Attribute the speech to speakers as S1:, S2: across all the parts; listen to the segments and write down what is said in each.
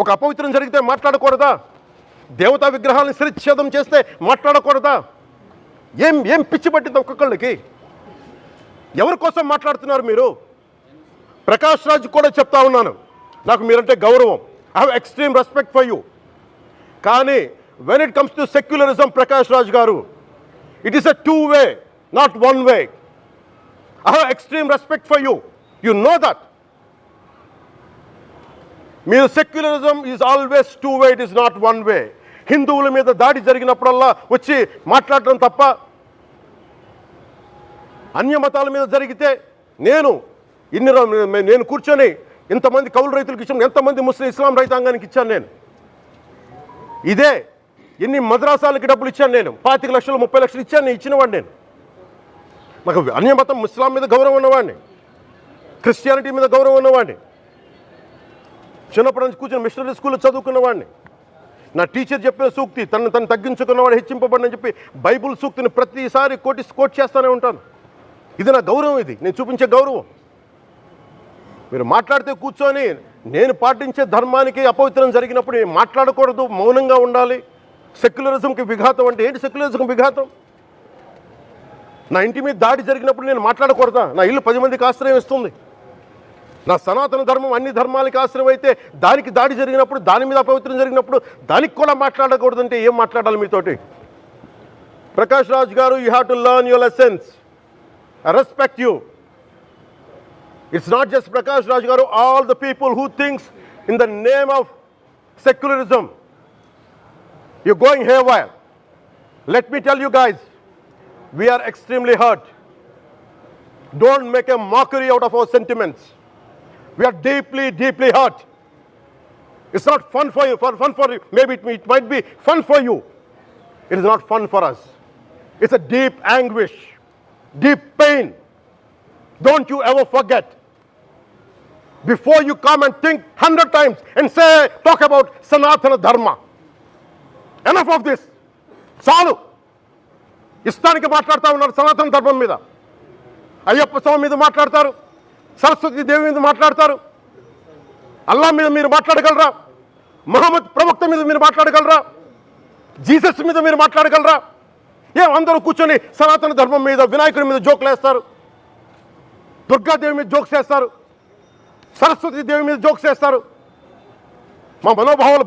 S1: ఒక అపవిత్రం జరిగితే మాట్లాడకూడదా? దేవతా విగ్రహాలను శిరచ్ఛేదం చేస్తే మాట్లాడకూడదా? ఏం ఏం పిచ్చి పట్టింది ఒక్కొక్కళ్ళకి? ఎవరి కోసం మాట్లాడుతున్నారు మీరు? ప్రకాష్ రాజ్ కూడా చెప్తా ఉన్నాను, నాకు మీరంటే గౌరవం. I have extreme respect for you. కానీ when it comes to secularism, Prakash Raj garu, it is a 2 way, not 1 way. I have extreme respect for you. You know that. మీరు secularism is always 2 way, it is not 1 way. హిందువుల మీద దాడి జరిగినప్పుడల్లా వచ్చి మాట్లాడడం తప్ప, అన్య మతాల మీద జరిగితే నేను కూర్చొని ఇంతమంది కౌలు రైతులకు ఇచ్చాను, ఎంతమంది ముస్లిం ఇస్లాం రైతాంగానికి ఇచ్చాను నేను. ఇదే ఎన్ని మద్రాసాలకి డబ్బులు ఇచ్చాను నేను, 25 లక్షలు 30 లక్షలు ఇచ్చాను, నేను ఇచ్చినవాడిని. నేను నాకు అన్య మతం ఇస్లాం మీద గౌరవం ఉన్నవాడిని, క్రిస్టియానిటీ మీద గౌరవం ఉన్నవాడిని, చిన్నప్పటి నుంచి కూర్చొని మిషనరీ స్కూల్లో చదువుకున్నవాడిని. నా టీచర్ చెప్పిన సూక్తి, తను తగ్గించుకున్నవాడు హెచ్చింపబడినని చెప్పి బైబుల్ సూక్తిని ప్రతిసారి కోట్ చేస్తూనే ఉంటాను. ఇది నా గౌరవం, ఇది నేను చూపించే గౌరవం. మీరు మాట్లాడితే కూర్చొని నేను పాటించే ధర్మానికి అపవిత్రం జరిగినప్పుడు నేను మాట్లాడకూడదు, మౌనంగా ఉండాలి. సెక్యులరిజంకి విఘాతం అంటే ఏంటి? సెక్యులరిజంకి విఘాతం నా ఇంటి మీద దాడి జరిగినప్పుడు నేను మాట్లాడకూడదా? నా ఇల్లు 10 మందికి ఆశ్రయం ఇస్తుంది. నా సనాతన ధర్మం అన్ని ధర్మాలకి ఆశ్రయం అయితే దానికి దాడి జరిగినప్పుడు, దాని మీద అపవిత్రం జరిగినప్పుడు దానికి కూడా మాట్లాడకూడదంటే ఏం మాట్లాడాలి మీతోటి? ప్రకాష్ రాజ్ గారు, you have to learn your lessons. I respect you. It's not just Prakash Raj garu, all the people who thinks in the name of secularism, you're going haywire. Let me tell you guys, we are extremely hurt. Don't make a mockery out of our sentiments. We are deeply, deeply hurt. It's not fun for you, maybe it might be fun for you. It is not fun for us. It's a deep anguish, deep pain. Don't you ever forget. Before you come and think 100 times and talk about Sanatana Dharma. Enough of this. చాలు. ఇష్టానికి మాట్లాడుతూ ఉన్నారు సనాతన ధర్మం మీద. అయ్యప్ప స్వామి మీద మాట్లాడతారు, సరస్వతి దేవి మీద మాట్లాడతారు. అల్లా మీద మీరు మాట్లాడగలరా? మహమ్మద్ ప్రవక్త మీద మీరు మాట్లాడగలరా? జీసస్ మీద మీరు మాట్లాడగలరా? అందరూ కూర్చొని సనాతన ధర్మం మీద, వినాయకుడి మీద జోకులు వేస్తారు, దుర్గాదేవి మీద జోక్స్ వేస్తారు, సరస్వతి దేవి మీద జోక్స్ వేస్తారు. మా మనోభావాలు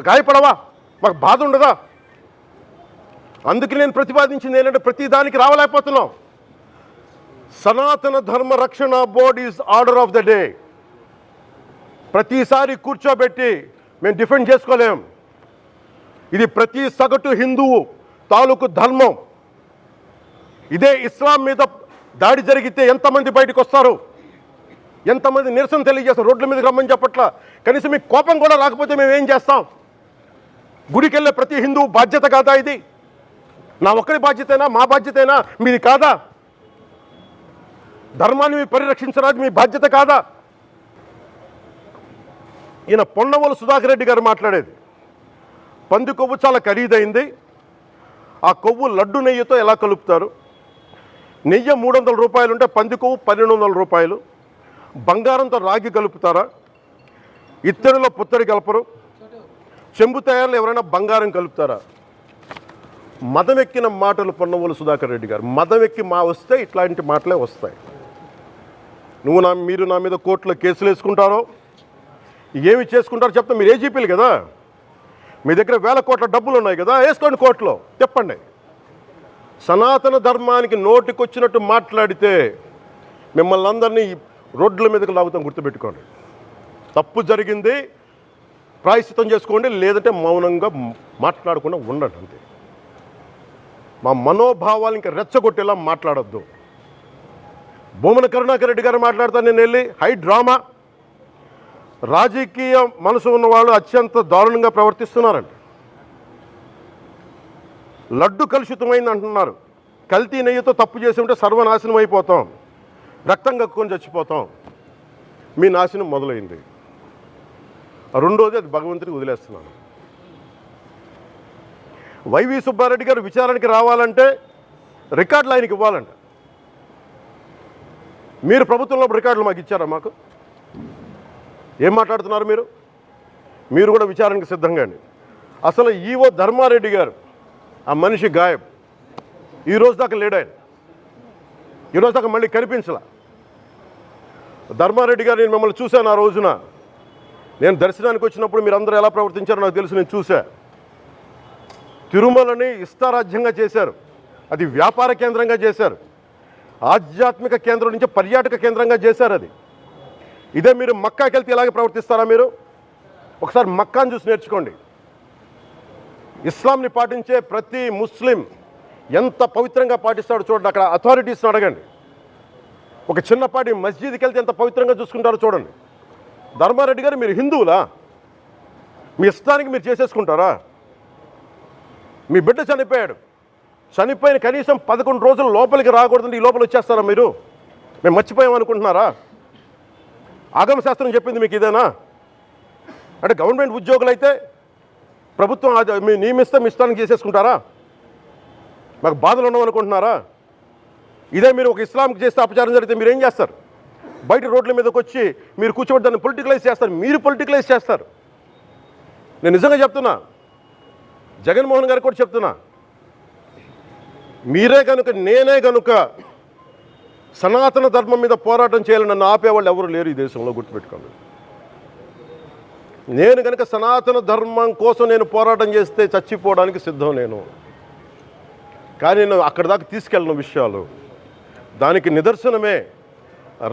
S1: గాయపడవా? మాకు బాధ ఉండదా? అందుకే నేను ప్రతిపాదించింది ఏంటంటే, ప్రతి దానికి రావలేకపోతున్నాం. సనాతన ధర్మ రక్షణ board is order of the day. ప్రతిసారి కూర్చోబెట్టి మేము డిఫెండ్ చేసుకోలేం. ఇది ప్రతి సగటు హిందువు తాలూకు ధర్మం. ఇదే ఇస్లాం మీద దాడి జరిగితే ఎంతమంది బయటకు వస్తారు, ఎంతమంది నిరసన తెలియజేస్తారు? రోడ్ల మీదకి రమ్మని చెప్పట్లా. కనీసం మీకు కోపం కూడా రాకపోతే మేము ఏం చేస్తాం? గుడికి వెళ్ళే ప్రతి హిందువు బాధ్యత కాదా ఇది? నా ఒక్కరి బాధ్యతైనా, మా బాధ్యతైనా, మీది కాదా? ధర్మాన్ని పరిరక్షించడానికి మీ బాధ్యత కాదా? ఈయన పొన్నవోలు సుధాకర్ రెడ్డి గారు మాట్లాడేది, పంది కొవ్వు చాలా ఖరీదైంది, ఆ కొవ్వు లడ్డు నెయ్యితో ఎలా కలుపుతారు? నెయ్యి 300 రూపాయలు ఉంటే పంది కొవ్వు 1200 రూపాయలు. బంగారంతో రాగి కలుపుతారా? ఇత్తడిలో పుత్తడి కలపరు. చెంబు తయారులో ఎవరైనా బంగారం కలుపుతారా? మదమెక్కిన మాటలు పొన్నవోలు సుధాకర్ రెడ్డి గారు. మదమెక్కి వస్తే ఇట్లాంటి మాటలే వస్తాయి. మీరు నా మీద కోర్టులో కేసులు వేసుకుంటారో ఏమి చేసుకుంటారో చెప్తా. మీరు ఏజీపీలు కదా, మీ దగ్గర వేల కోట్ల డబ్బులు ఉన్నాయి కదా, వేసుకోండి కోర్టులో, చెప్పండి. సనాతన ధర్మానికి నోటికొచ్చినట్టు మాట్లాడితే మిమ్మల్ని అందరినీ రోడ్ల మీదకి లాగుతాం, గుర్తుపెట్టుకోండి. తప్పు జరిగింది, ప్రాయశ్చిత్తం చేసుకోండి, లేదంటే మౌనంగా మాట్లాడకుండా ఉండండి అంతే. మా మనోభావాలు ఇంకా రెచ్చగొట్టేలా మాట్లాడొద్దు. భూమన కరుణాకర్ రెడ్డి గారు మాట్లాడతాను నేను వెళ్ళి, హై డ్రామా, రాజకీయ మనసు ఉన్నవాళ్ళు అత్యంత దారుణంగా ప్రవర్తిస్తున్నారండి. లడ్డు కలుషితమైంది అంటున్నారు. కల్తీ నెయ్యితో తప్పు చేసి ఉంటే సర్వనాశనం అయిపోతాం, రక్తం కక్కుని చచ్చిపోతాం. మీ నాశనం మొదలైంది. రెండోది, అది భగవంతుడికి వదిలేస్తున్నాను. వైవి సుబ్బారెడ్డి గారు విచారణకి రావాలంటే రికార్డులు ఆయనకి ఇవ్వాలంట. మీరు ప్రభుత్వంలో రికార్డులు మాకు ఇచ్చారా? మాకు ఏం మాట్లాడుతున్నారు మీరు? మీరు కూడా విచారణకు సిద్ధంగాండి. అసలు ఈవో ధర్మారెడ్డి గారు ఆ మనిషి గాయం. ఈ రోజు దాకా లేడు ఆయన. ఈరోజు దాకా మళ్ళీ కనిపించలా. ధర్మారెడ్డి గారు, నేను మిమ్మల్ని చూశాను ఆ రోజున. నేను దర్శనానికి వచ్చినప్పుడు మీరు అందరూ ఎలా ప్రవర్తించారో నాకు తెలుసు, నేను చూశా. తిరుమలని ఇష్టారాజ్యంగా చేశారు, అది వ్యాపార కేంద్రంగా చేశారు, ఆధ్యాత్మిక కేంద్రం నుంచి పర్యాటక కేంద్రంగా చేశారు అది. ఇదే మీరు మక్కాకి వెళ్తే ఇలాగే ప్రవర్తిస్తారా? మీరు ఒకసారి మక్కాను చూసి నేర్చుకోండి. ఇస్లాంని పాటించే ప్రతి ముస్లిం ఎంత పవిత్రంగా పాటిస్తాడో చూడండి. అక్కడ అథారిటీస్ని అడగండి. ఒక చిన్నపాటి మస్జిద్కి వెళ్తే ఎంత పవిత్రంగా చూసుకుంటారో చూడండి. ధర్మారెడ్డి గారు, మీరు హిందువులా? మీ ఇష్టానికి మీరు చేసేసుకుంటారా? మీ బిడ్డ చనిపోయాడు, చనిపోయిన కనీసం 11 రోజులు లోపలికి రాకూడదండి, ఈ లోపల వచ్చేస్తారా మీరు? మేము మర్చిపోయామనుకుంటున్నారా? ఆగమ శాస్త్రం చెప్పింది మీకు ఇదేనా? అంటే గవర్నమెంట్ ఉద్యోగులు అయితే ప్రభుత్వం మీ నియమిస్తే మీ ఇష్టానికి చేసేసుకుంటారా? మాకు బాధలు ఉండవనుకుంటున్నారా? ఇదే మీరు ఒక ఇస్లాంకి చేస్తే అపచారం జరిగితే మీరు ఏం చేస్తారు? బయట రోడ్ల మీదకి వచ్చి మీరు కూర్చోబెట్టి దాన్ని పొలిటికలైజ్ చేస్తారు. మీరు పొలిటికలైజ్ చేస్తారు. నేను నిజంగా చెప్తున్నా, జగన్మోహన్ గారికి కూడా చెప్తున్నా, మీరే కనుక, నేనే కనుక సనాతన ధర్మం మీద పోరాటం చేయాలని నన్ను ఆపేవాళ్ళు ఎవరు లేరు ఈ దేశంలో, గుర్తుపెట్టుకోండి. నేను కనుక సనాతన ధర్మం కోసం నేను పోరాటం చేస్తే చచ్చిపోవడానికి సిద్ధం నేను. కానీ నేను అక్కడి దాకా తీసుకెళ్ళిన విషయాలు, దానికి నిదర్శనమే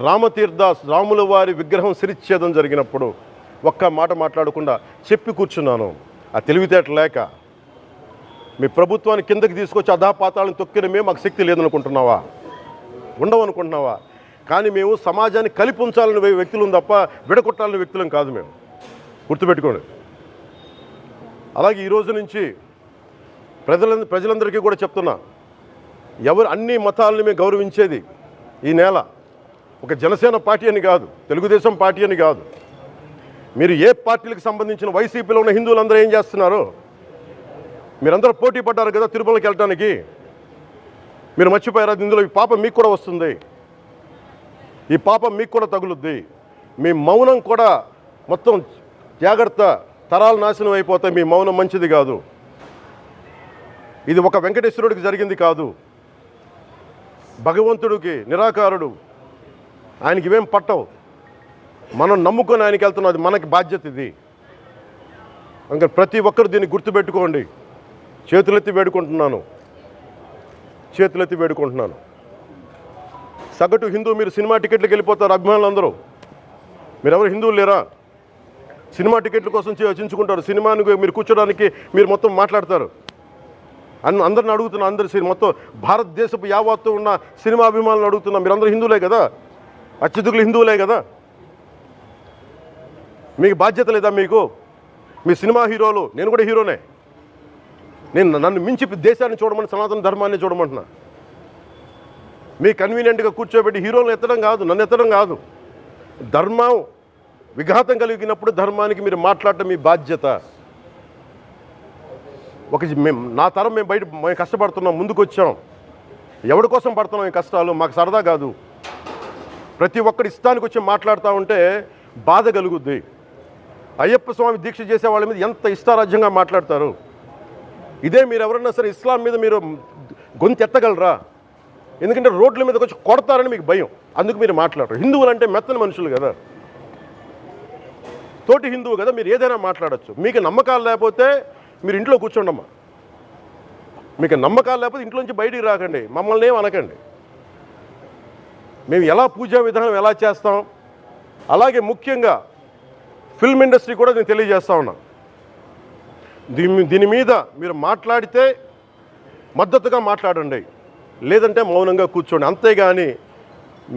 S1: రామతీర్థ రాముల వారి విగ్రహం శిరిచ్ఛేదం జరిగినప్పుడు ఒక్క మాట మాట్లాడకుండా చెప్పి కూర్చున్నాను. ఆ తెలివితేట లేక మీ ప్రభుత్వాన్ని కిందకి తీసుకొచ్చి అధాపాతాలను తొక్కిన మేము మాకు శక్తి లేదనుకుంటున్నావా? ఉండవనుకుంటున్నావా? కానీ మేము సమాజాన్ని కలిపి ఉంచాలని వ్యక్తులం తప్ప విడగొట్టాలని వ్యక్తులం కాదు మేము, గుర్తుపెట్టుకోండి. అలాగే ఈరోజు నుంచి ప్రజలందరికీ కూడా చెప్తున్నా, ఎవరు అన్ని మతాలని మేము గౌరవించేది ఈ నేల. ఒక జనసేన పార్టీ అని కాదు, తెలుగుదేశం పార్టీ అని కాదు. మీరు ఏ పార్టీలకు సంబంధించిన వైసీపీలో ఉన్న హిందువులందరూ ఏం చేస్తున్నారు? మీరందరూ పోటీ పడ్డారు కదా తిరుమలకి వెళ్ళడానికి. మీరు మర్చిపోయారు, ఇందులో ఈ పాపం మీకు కూడా వస్తుంది, ఈ పాపం మీకు కూడా తగులుద్ది. మీ మౌనం కూడా మొత్తం జాగ్రత్త, తరాలు నాశనం అయిపోతాయి. మీ మౌనం మంచిది కాదు. ఇది ఒక వెంకటేశ్వరుడికి జరిగింది కాదు, భగవంతుడికి, నిరాకారుడు, ఆయనకి ఇవేం పట్టవు. మనం నమ్ముకొని ఆయనకి వెళ్తున్నది మనకి బాధ్యత ఇది. ఇంకా ప్రతి ఒక్కరు దీన్ని గుర్తుపెట్టుకోండి. చేతులెత్తి వేడుకుంటున్నాను. సగటు హిందూ, మీరు సినిమా టికెట్లకు వెళ్ళిపోతారు అభిమానులు అందరూ. మీరెవరు హిందువులు లేరా? సినిమా టికెట్ల కోసం చించుకుంటారు. సినిమాని మీరు కూర్చోడానికి మీరు మొత్తం మాట్లాడతారు. అందరిని అడుగుతున్నా, మొత్తం భారతదేశపు యావత్తు ఉన్న సినిమా అభిమానులను అడుగుతున్నా, మీరందరూ హిందువులే కదా, అత్యధికులు హిందువులే కదా, మీకు బాధ్యత లేదా? మీకు మీ సినిమా హీరోలు, నేను కూడా హీరోనే, నన్ను మించి దేశాన్ని చూడమని, సనాతన ధర్మాన్ని చూడమంటున్నా. మీ కన్వీనియంట్గా కూర్చోబెట్టి హీరోలను ఎత్తడం కాదు, నన్ను ఎత్తడం కాదు. ధర్మం విఘాతం కలిగినప్పుడు ధర్మానికి మీరు మాట్లాడటం మీ బాధ్యత. నా తరం మేము కష్టపడుతున్నాం, ముందుకు వచ్చాం. ఎవరి కోసం పడుతున్నాం ఈ కష్టాలు? మాకు సరదా కాదు. ప్రతి ఒక్కరి ఇష్టానికి వచ్చి మాట్లాడుతూ ఉంటే బాధ కలుగుద్ది. అయ్యప్ప స్వామి దీక్ష చేసే వాళ్ళ మీద ఎంత ఇష్టారాజ్యంగా మాట్లాడతారు. ఇదే మీరు ఎవరన్నా సరే ఇస్లాం మీద మీరు గొంతు ఎత్తగలరా? ఎందుకంటే రోడ్ల మీదకి వచ్చి కొడతారని మీకు భయం, అందుకు మీరు మాట్లాడరు. హిందువులు అంటే మెత్తని మనుషులు కదా, తోటి హిందువు కదా, మీరు ఏదైనా మాట్లాడచ్చు. మీకు నమ్మకాలు లేకపోతే మీరు ఇంట్లో కూర్చోండమ్మా. మీకు నమ్మకాలు లేకపోతే ఇంట్లోంచి బయటికి రాకండి, మమ్మల్ని ఏం అనకండి. మేము ఎలా పూజా విధానం ఎలా చేస్తాం, అలాగే ముఖ్యంగా ఫిల్మ్ ఇండస్ట్రీ కూడా నేను తెలియజేస్తా ఉన్నా. దీని మీద మీరు మాట్లాడితే మద్దతుగా మాట్లాడండి, లేదంటే మౌనంగా కూర్చోండి. అంతేగాని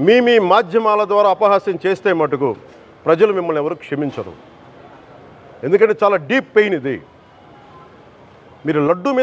S1: మీ మాధ్యమాల ద్వారా అపహాస్యం చేస్తే మటుకు ప్రజలు మిమ్మల్ని ఎవరు క్షమించరు. ఎందుకంటే చాలా డీప్ పెయిన్ ఇది. మీరు లడ్డు మీద